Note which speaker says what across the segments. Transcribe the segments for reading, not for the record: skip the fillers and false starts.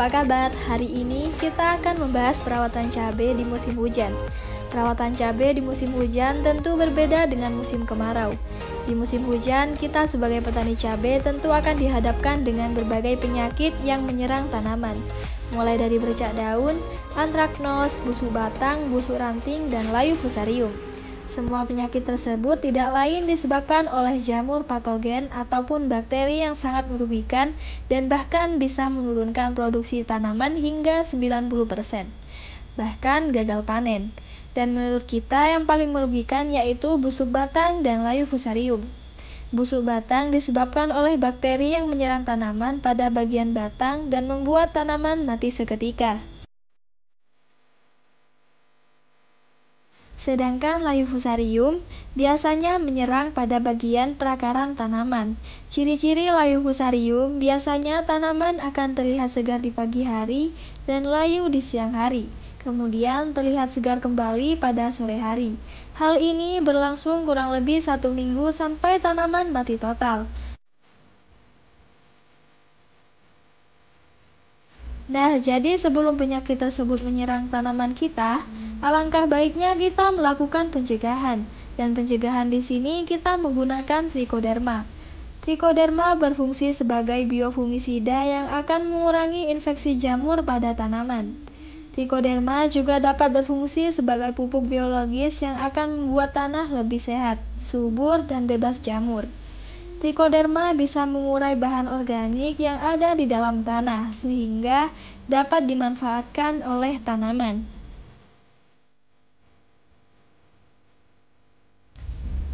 Speaker 1: apa kabar? Hari ini kita akan membahas perawatan cabai di musim hujan. Perawatan cabai di musim hujan tentu berbeda dengan musim kemarau. Di musim hujan, kita sebagai petani cabai tentu akan dihadapkan dengan berbagai penyakit yang menyerang tanaman, mulai dari bercak daun, antraknos, busuk batang, busuk ranting, dan layu fusarium. Semua penyakit tersebut tidak lain disebabkan oleh jamur patogen ataupun bakteri yang sangat merugikan dan bahkan bisa menurunkan produksi tanaman hingga 90%. Bahkan gagal panen. Dan menurut kita yang paling merugikan yaitu busuk batang dan layu fusarium. Busuk batang disebabkan oleh bakteri yang menyerang tanaman pada bagian batang dan membuat tanaman mati seketika. Sedangkan layu fusarium biasanya menyerang pada bagian perakaran tanaman. Ciri-ciri layu fusarium biasanya tanaman akan terlihat segar di pagi hari dan layu di siang hari. Kemudian terlihat segar kembali pada sore hari. Hal ini berlangsung kurang lebih 1 minggu sampai tanaman mati total. Nah, jadi sebelum penyakit tersebut menyerang tanaman kita, alangkah baiknya kita melakukan pencegahan. Dan pencegahan di sini kita menggunakan Trichoderma. Trichoderma berfungsi sebagai biofungisida yang akan mengurangi infeksi jamur pada tanaman. Trichoderma juga dapat berfungsi sebagai pupuk biologis yang akan membuat tanah lebih sehat, subur, dan bebas jamur. Trichoderma bisa mengurai bahan organik yang ada di dalam tanah sehingga dapat dimanfaatkan oleh tanaman.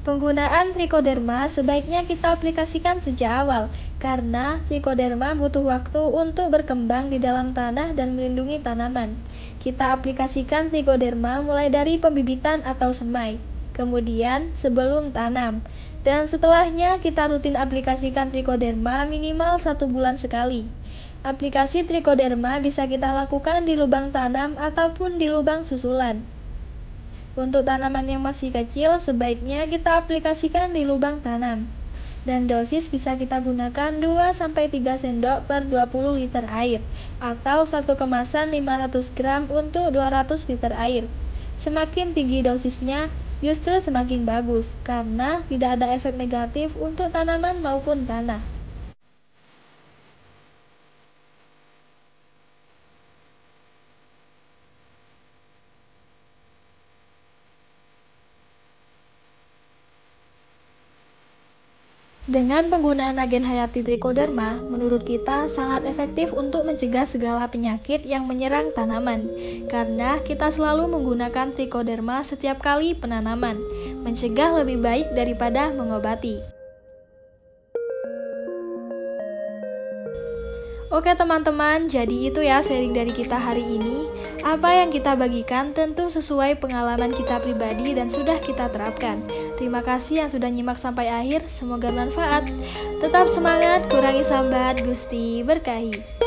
Speaker 1: Penggunaan Trichoderma sebaiknya kita aplikasikan sejak awal karena Trichoderma butuh waktu untuk berkembang di dalam tanah dan melindungi tanaman. Kita aplikasikan Trichoderma mulai dari pembibitan atau semai, kemudian sebelum tanam, dan setelahnya kita rutin aplikasikan Trichoderma minimal 1 bulan sekali. Aplikasi Trichoderma bisa kita lakukan di lubang tanam ataupun di lubang susulan. Untuk tanaman yang masih kecil, sebaiknya kita aplikasikan di lubang tanam. Dan dosis bisa kita gunakan 2-3 sendok per 20 liter air, atau satu kemasan 500 gram untuk 200 liter air. Semakin tinggi dosisnya, justru semakin bagus, karena tidak ada efek negatif untuk tanaman maupun tanah. Dengan penggunaan agen hayati Trichoderma, menurut kita sangat efektif untuk mencegah segala penyakit yang menyerang tanaman, karena kita selalu menggunakan Trichoderma setiap kali penanaman, mencegah lebih baik daripada mengobati. Oke teman-teman, jadi itu ya sharing dari kita hari ini. Apa yang kita bagikan tentu sesuai pengalaman kita pribadi dan sudah kita terapkan. Terima kasih yang sudah nyimak sampai akhir, semoga bermanfaat. Tetap semangat, kurangi sambat, Gusti berkahi.